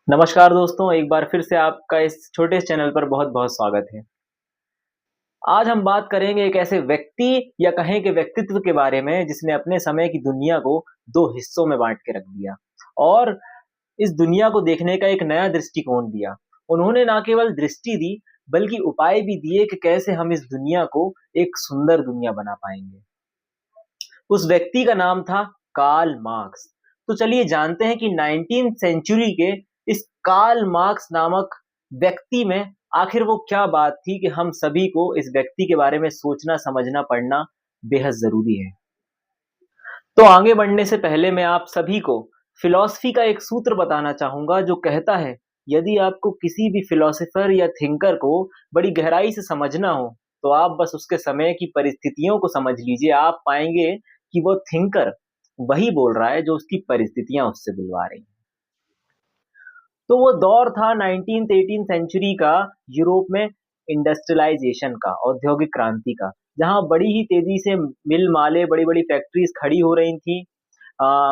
नमस्कार दोस्तों, एक बार फिर से आपका इस छोटे से चैनल पर बहुत-बहुत स्वागत है। आज हम बात करेंगे एक ऐसे व्यक्ति या कहें कि व्यक्तित्व के बारे में जिसने अपने समय की दुनिया को 2 हिस्सों में बाँट के रख दिया और इस दुनिया को देखने का एक नया दृष्टिकोण दिया। उन्होंने ना केवल दृष्टि दी, बल्कि उपाय भी दिए कि कैसे हम इस दुनिया को एक सुंदर दुनिया बना पाएँगे। उस व्यक्ति का नाम था कार्ल मार्क्स। तो चलिए जानते हैं कि 19th सेंचुरी के इस कार्ल मार्क्स नामक व्यक्ति में आखिर वो क्या बात थी कि हम सभी को इस व्यक्ति के बारे में सोचना, समझना, पढ़ना बेहद ज़रूरी है। तो आगे बढ़ने से पहले मैं आप सभी को फ़िलॉसफ़ी का एक सूत्र बताना चाहूँगा जो कहता है, यदि आपको किसी भी फ़िलॉसफ़र या थिंकर को बड़ी गहराई से समझना हो, तो आप बस उसके समय की परिस्थितियों को समझ लीजिए। आप पाएँगे कि वो थिंकर वही बोल रहा है जो उसकी परिस्थितियाँ उससे बुलवा रही हैं। तो वो दौर था 19th 18th सेंचुरी का यूरोप में इंडस्ट्रियलाइज़ेशन का, औद्योगिक क्रांति का, जहाँ बड़ी ही तेज़ी से मिल माले, बड़ी-बड़ी फैक्ट्रीज़ खड़ी हो रही थीं।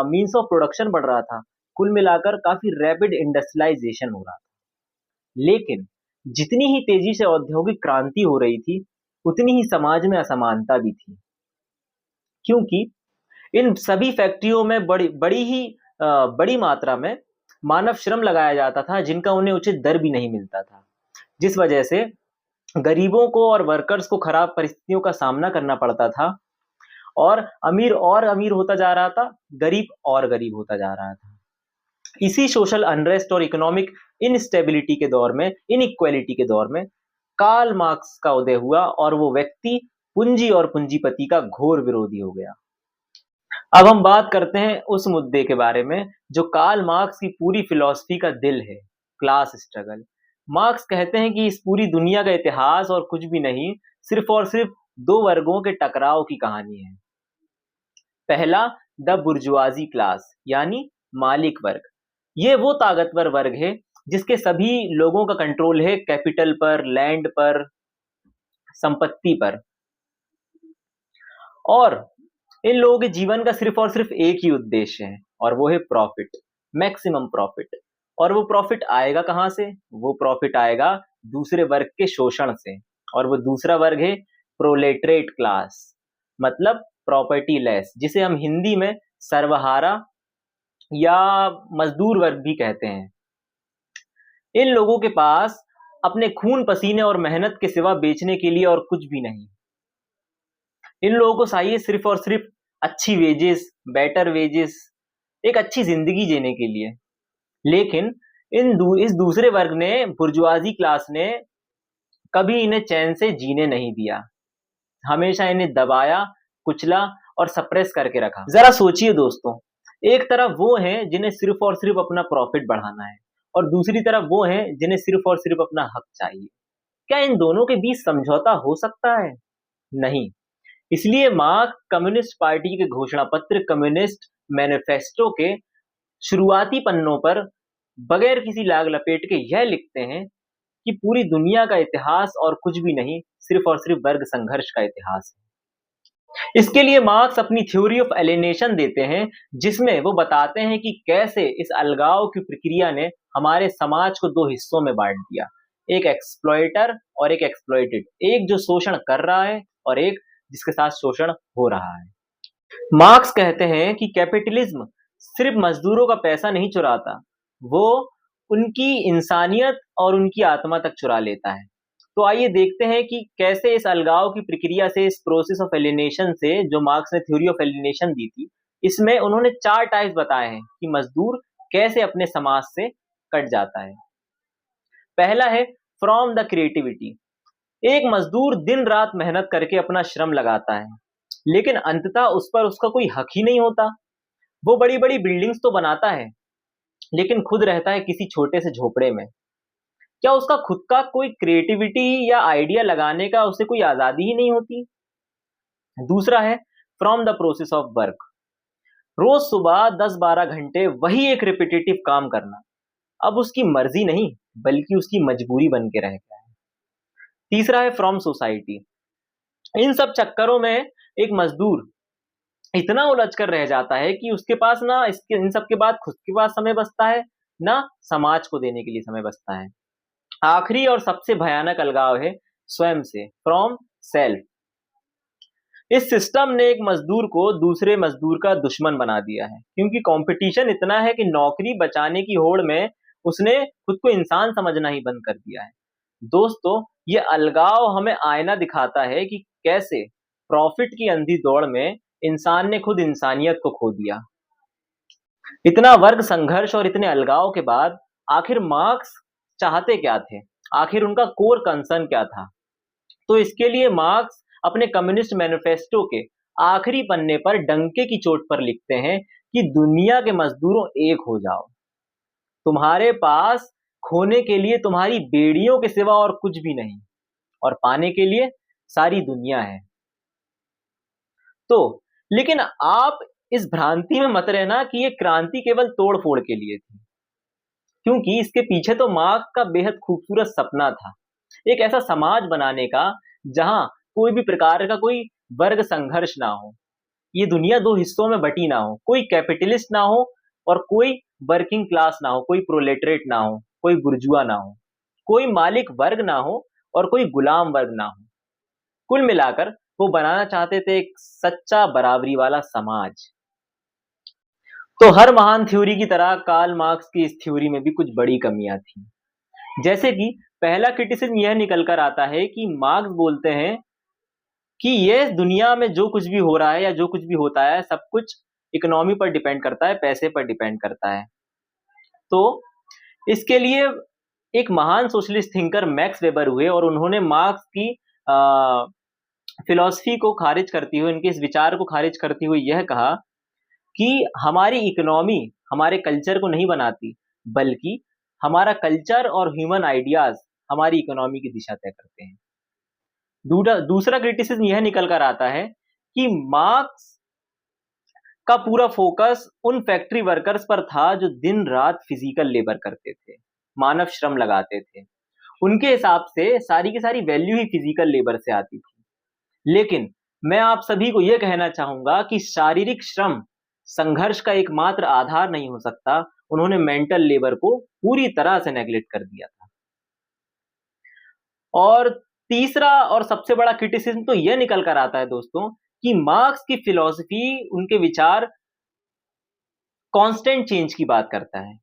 मीन्स ऑफ प्रोडक्शन बढ़ रहा था। कुल मिलाकर काफ़ी रैपिड इंडस्ट्रियलाइज़ेशन हो रहा था। लेकिन जितनी ही तेज़ी से औद्योगिक क्रांति हो रही थी, उतनी ही समाज में असमानता भी थी। क्योंकि इन सभी फैक्ट्रियों में बड़ी मात्रा में मानव श्रम लगाया जाता था, जिनका उन्हें उचित दर भी नहीं मिलता था। जिस वजह से गरीबों को और वर्कर्स को खराब परिस्थितियों का सामना करना पड़ता था और अमीर होता जा रहा था, गरीब और गरीब होता जा रहा था। इसी सोशल अनरेस्ट और इकोनॉमिक इनस्टेबिलिटी के दौर में, इनइक्वालिटी के दौर में कार्ल मार्क्स का उदय हुआ और वो व्यक्ति पूंजी और पूंजीपति का घोर विरोधी हो गया। अब हम बात करते हैं उस मुद्दे के बारे में जो कार्ल मार्क्स की पूरी फिलॉसफी का दिल है, क्लास स्ट्रगल। मार्क्स कहते हैं कि इस पूरी दुनिया का इतिहास और कुछ भी नहीं, सिर्फ और सिर्फ 2 वर्गों के टकराव की कहानी है। पहला, द बुर्जुआजी क्लास यानी मालिक वर्ग। ये वो ताकतवर वर्ग है जिसके सभी लोगों का कंट्रोल है कैपिटल पर, लैंड पर, संपत्ति पर और इन लोगों के जीवन का सिर्फ और सिर्फ एक ही उद्देश्य है और वो है प्रॉफिट, मैक्सिमम प्रॉफिट। और वो प्रॉफिट आएगा कहाँ से? वो प्रॉफिट आएगा दूसरे वर्ग के शोषण से और वो दूसरा वर्ग है प्रोलेटरेट क्लास, मतलब प्रॉपर्टी लेस, जिसे हम हिंदी में सर्वहारा या मजदूर वर्ग भी कहते हैं। इन लोगों के पास अपने खून पसीने और मेहनत के सिवा बेचने के लिए और कुछ भी नहीं। इन लोगों को चाहिए सिर्फ और सिर्फ अच्छी वेजेस, बेटर वेजेस, एक अच्छी ज़िंदगी जीने के लिए। लेकिन इस दूसरे वर्ग ने, बुर्जुआज़ी क्लास ने कभी इन्हें चैन से जीने नहीं दिया। हमेशा इन्हें दबाया, कुचला और सप्रेस करके रखा। ज़रा सोचिए दोस्तों, एक तरफ वो हैं जिन्हें सिर्फ और सिर्फ अपना प्रॉफ़िट बढ़ाना है और दूसरी तरफ वो हैं जिन्हें सिर्फ और सिर्फ अपना हक चाहिए। क्या इन दोनों के बीच समझौता हो सकता है? नहीं। इसलिए मार्क्स कम्युनिस्ट पार्टी के घोषणा पत्र, कम्युनिस्ट मैनिफेस्टो के शुरुआती पन्नों पर बगैर किसी लाग लपेट के यह लिखते हैं कि पूरी दुनिया का इतिहास और कुछ भी नहीं, सिर्फ और सिर्फ वर्ग संघर्ष का इतिहास है। इसके लिए मार्क्स अपनी थ्योरी ऑफ एलिनेशन देते हैं, जिसमें वो बताते हैं कि कैसे इस अलगाव की प्रक्रिया ने हमारे समाज को 2 हिस्सों में बाँट दिया। एक एक्सप्लॉइटर और एक एक्सप्लॉइटेड, एक जो शोषण कर रहा है और एक जिसके साथ शोषण हो रहा है। मार्क्स कहते हैं कि कैपिटलिज्म सिर्फ मजदूरों का पैसा नहीं चुराता, वो उनकी इंसानियत और उनकी आत्मा तक चुरा लेता है। तो आइए देखते हैं कि कैसे इस अलगाव की प्रक्रिया से, इस प्रोसेस ऑफ एलिनेशन से, जो मार्क्स ने थ्योरी ऑफ एलिनेशन दी थी, इसमें उन्होंने 4 टाइप्स बताए हैं कि मजदूर कैसे अपने समाज से कट जाता है। पहला है फ्रॉम द क्रिएटिविटी। एक मजदूर दिन रात मेहनत करके अपना श्रम लगाता है, लेकिन अंततः उस पर उसका कोई हक ही नहीं होता। वो बड़ी-बड़ी बिल्डिंग्स तो बनाता है, लेकिन खुद रहता है किसी छोटे से झोपड़े में। क्या उसका खुद का कोई क्रिएटिविटी या आइडिया लगाने का उसे कोई आज़ादी ही नहीं होती? दूसरा है from the process of work. रोज सुबह 10-12 घंटे वही एक रिपिटेटिव काम करना, अब उसकी मर्जी नहीं, बल्कि उसकी मजबूरी बन के रह गया है। तीसरा है फ्रॉम सोसाइटी। इन सब चक्करों में एक मजदूर इतना उलझ कर रह जाता है कि उसके पास ना इसके इन सब के बाद खुद के पास समय बचता है, ना समाज को देने के लिए समय बचता है। आखिरी और सबसे भयानक अलगाव है स्वयं से, फ्रॉम सेल्फ। इस सिस्टम ने एक मजदूर को दूसरे मजदूर का दुश्मन बना दिया है, क्योंकि कंपटीशन इतना है कि नौकरी बचाने की होड़ में उसने खुद को इंसान समझना ही बंद कर दिया है। दोस्तों, ये अलगाव हमें आईना दिखाता है कि कैसे प्रॉफिट की अंधी दौड़ में इंसान ने खुद इंसानियत को खो दिया। इतना वर्ग संघर्ष और इतने अलगाव के बाद आखिर मार्क्स चाहते क्या थे? आखिर उनका कोर कंसर्न क्या था? तो इसके लिए मार्क्स अपने कम्युनिस्ट मैनिफेस्टो के आखिरी पन्ने पर डंके की चोट पर लिखते हैं कि दुनिया के मजदूरों एक हो जाओ। तुम्हारे पास खोने के लिए तुम्हारी बेड़ियों के सिवा और कुछ भी नहीं, और पाने के लिए सारी दुनिया है। तो लेकिन आप इस भ्रांति में मत रहना कि ये क्रांति केवल तोड़-फोड़ के लिए थी, क्योंकि इसके पीछे तो मार्क्स का बेहद खूबसूरत सपना था। एक ऐसा समाज बनाने का जहां कोई भी प्रकार का कोई वर्ग संघर्ष ना हो, ये दुनिया दो हिस्सों में बटी ना हो, कोई कैपिटलिस्ट ना हो और कोई वर्किंग क्लास ना हो, कोई प्रोलेटरेट ना हो, कोई बुर्जुआ ना हो, कोई मालिक वर्ग ना हो और कोई गुलाम वर्ग ना हो। कुल मिलाकर वो बनाना चाहते थे एक सच्चा बराबरी वाला समाज। तो हर महान थ्योरी की तरह कार्ल मार्क्स की इस थ्योरी में भी कुछ बड़ी कमियां थी। जैसे कि पहला क्रिटिसिज्म यह निकल कर आता है कि मार्क्स बोलते हैं कि ये दुनिया में जो कुछ भी हो रहा है या जो कुछ भी होता है, सब कुछ इकोनॉमी पर डिपेंड करता है, पैसे पर डिपेंड करता है। तो इसके लिए एक महान सोशलिस्ट थिंकर मैक्स वेबर हुए और उन्होंने मार्क्स की फिलॉसफी को खारिज करते हुए, इनके इस विचार को खारिज करते हुए यह कहा कि हमारी इकोनॉमी हमारे कल्चर को नहीं बनाती, बल्कि हमारा कल्चर और ह्यूमन आइडियाज हमारी इकोनॉमी की दिशा तय करते हैं। दूसरा क्रिटिसिज्म यह निकल कर आता है कि मार्क्स का पूरा फोकस उन फैक्ट्री वर्कर्स पर था जो दिन रात फिजिकल लेबर करते थे, मानव श्रम लगाते थे। उनके हिसाब से सारी की सारी वैल्यू ही फिजिकल लेबर से आती थी। लेकिन मैं आप सभी को यह कहना चाहूंगा कि शारीरिक श्रम संघर्ष का एकमात्र आधार नहीं हो सकता। उन्होंने मेंटल लेबर को पूरी तरह से नेग्लेक्ट कर दिया था। और तीसरा और सबसे बड़ा क्रिटिसिज्म तो यह निकल कर आता है दोस्तों कि मार्क्स की फिलॉसफी, उनके विचार कांस्टेंट चेंज की बात करता है,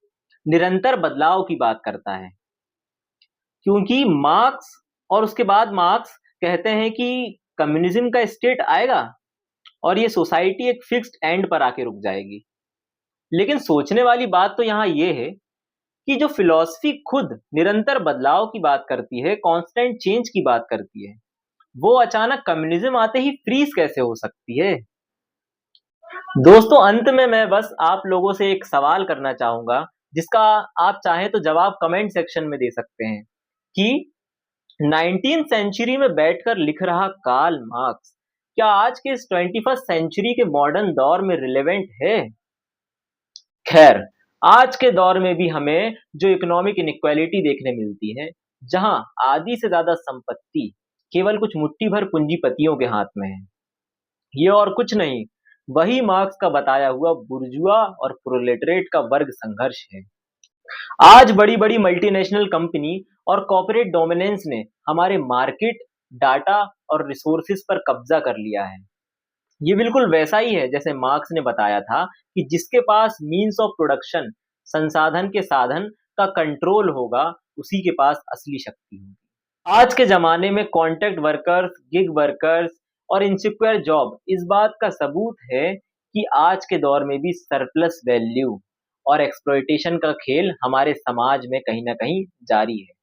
निरंतर बदलाव की बात करता है। क्योंकि मार्क्स और उसके बाद मार्क्स कहते हैं कि कम्युनिज्म का स्टेट आएगा और ये सोसाइटी एक फिक्स्ड एंड पर आके रुक जाएगी। लेकिन सोचने वाली बात तो यहाँ ये है कि जो फिलॉसफी खुद निरंतर बदलाव की बात करती है, कांस्टेंट चेंज की बात करती है, वो अचानक कम्युनिज्म आते ही फ्रीज कैसे हो सकती है? दोस्तों, अंत में मैं बस आप लोगों से एक सवाल करना चाहूंगा, जिसका आप चाहें तो जवाब कमेंट सेक्शन में दे सकते हैं कि 19th सेंचुरी में बैठकर लिख रहा कार्ल मार्क्स क्या आज के इस 21st सेंचुरी के मॉडर्न दौर में रिलेवेंट है? खैर, आज के दौर में भी हमें जो इकोनॉमिक इनइक्वालिटी देखने मिलती है, जहां आधी से ज्यादा संपत्ति केवल कुछ मुट्ठी भर पूंजीपतियों के हाथ में है, ये और कुछ नहीं, वही मार्क्स का बताया हुआ बुर्जुआ और प्रोलेटरेट का वर्ग संघर्ष है। आज बड़ी-बड़ी मल्टीनेशनल कंपनी और कॉर्पोरेट डोमिनेंस ने हमारे मार्केट, डाटा और रिसोर्सेज पर कब्जा कर लिया है। ये बिल्कुल वैसा ही है जैसे मार्क्स ने बताया था कि जिसके पास मीन्स ऑफ प्रोडक्शन, संसाधन के साधन का कंट्रोल होगा, उसी के पास असली शक्ति होगी। आज के ज़माने में कॉन्ट्रैक्ट वर्कर्स, गिग वर्कर्स और इनसिक्योर जॉब इस बात का सबूत है कि आज के दौर में भी सरप्लस वैल्यू और एक्सप्लॉयटेशन का खेल हमारे समाज में कहीं न कहीं जारी है।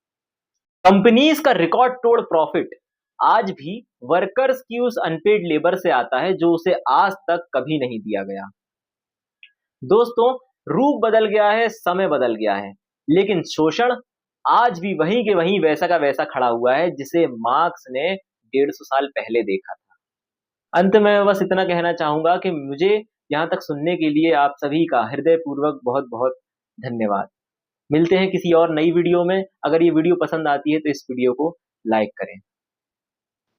कंपनीज का रिकॉर्ड तोड़ प्रॉफिट आज भी वर्कर्स की उस अनपेड लेबर से आता है जो उसे आज तक कभी नहीं दिया गया। दोस्तों, रूप बदल गया है, समय बदल गया है, लेकिन शोषण आज भी वहीं के वहीं वैसा का वैसा खड़ा हुआ है जिसे मार्क्स ने 150 साल पहले देखा था। अंत में बस इतना कहना चाहूंगा कि मुझे यहाँ तक सुनने के लिए आप सभी का हृदयपूर्वक बहुत बहुत धन्यवाद। मिलते हैं किसी और नई वीडियो में। अगर ये वीडियो पसंद आती है तो इस वीडियो को लाइक करें।